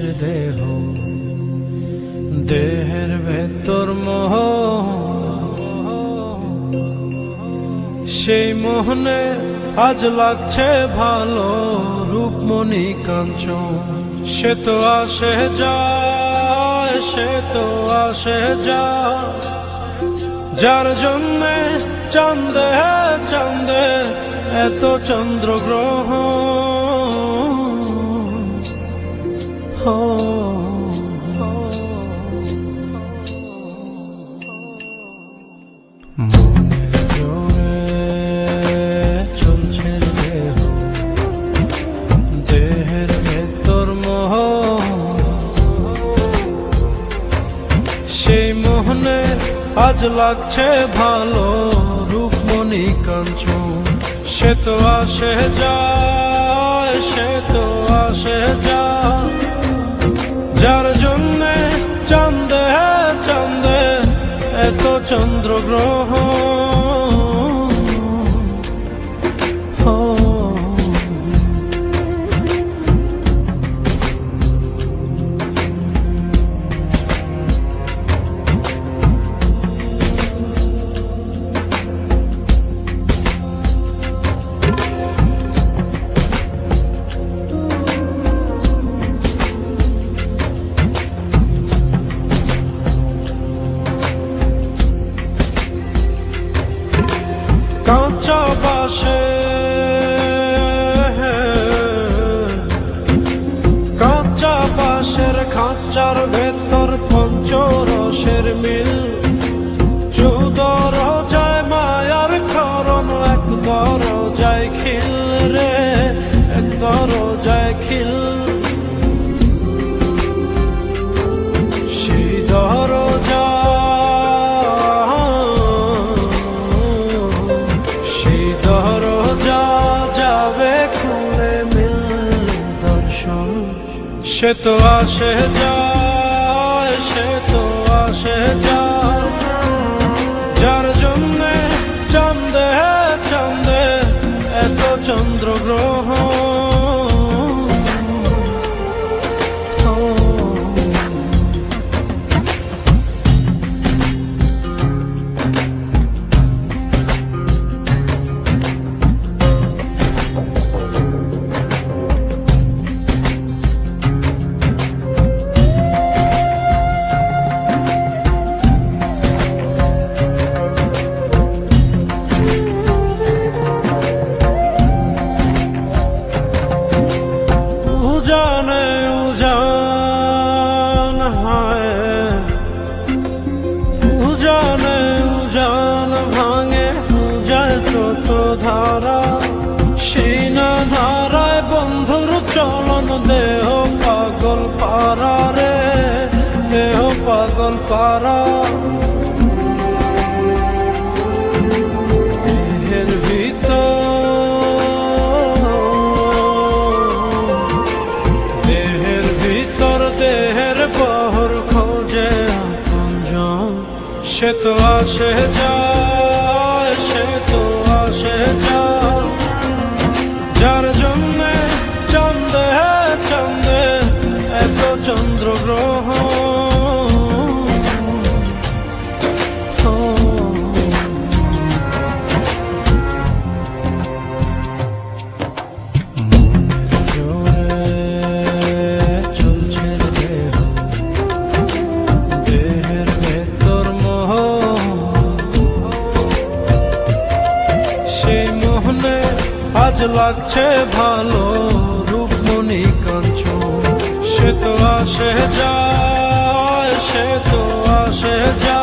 চলছে দেহ, দেহের ভেতর মোহ, সেই মোহনে আজ লাগছে ভালো রূপমণি কাঞ্চন। সে তো আসে যায়, সে তো আসে যায়, যার জন্যে চাঁদে চাঁদে এত চন্দ্রগ্রহ। মনের জোরে চলছে দেহ, দেহের ভেতর মোহ, সেই মোহনে আজ লাগছে ভালো রূপমণি কাঞ্চন। সে তো আসে যায়, সে তো আসে যায়, যার জন্যে চাঁদে চাঁদে এত চন্দ্রগ্রহ। কাঁচা বাসে কাঁচা বাসের খাঁচার ভেতর পঞ্চরসের মিল, চৌদর যায় মায়ার খরণ, এক দরজায় খিল রে, এক দরজায় খিল। সেই দরজা যাবে খুলে মিল দর্শন। সে তো আসে যায়, সে তো আসে যায়, যার জন্যে চাঁদে চাঁদে এত চন্দ্রগ্রহ। উজানে উজান হায়, উজানে উজান ভাঙে যায় স্রোত ধারা, সেই না ধারায় বন্ধুর চলন। দেহ পাগল পারা রে, দেহ পাগল পারা। দেহের ভিতর সে তো আসে যায়, সে তো আসে যায়, যার জন্যে চাঁদে চাঁদে এত চন্দ্রগ্রহ। আজ লাগছে ভালো রূপমণি কাঞ্চন। সে তো আসে যায়, সে তো আসে যায়,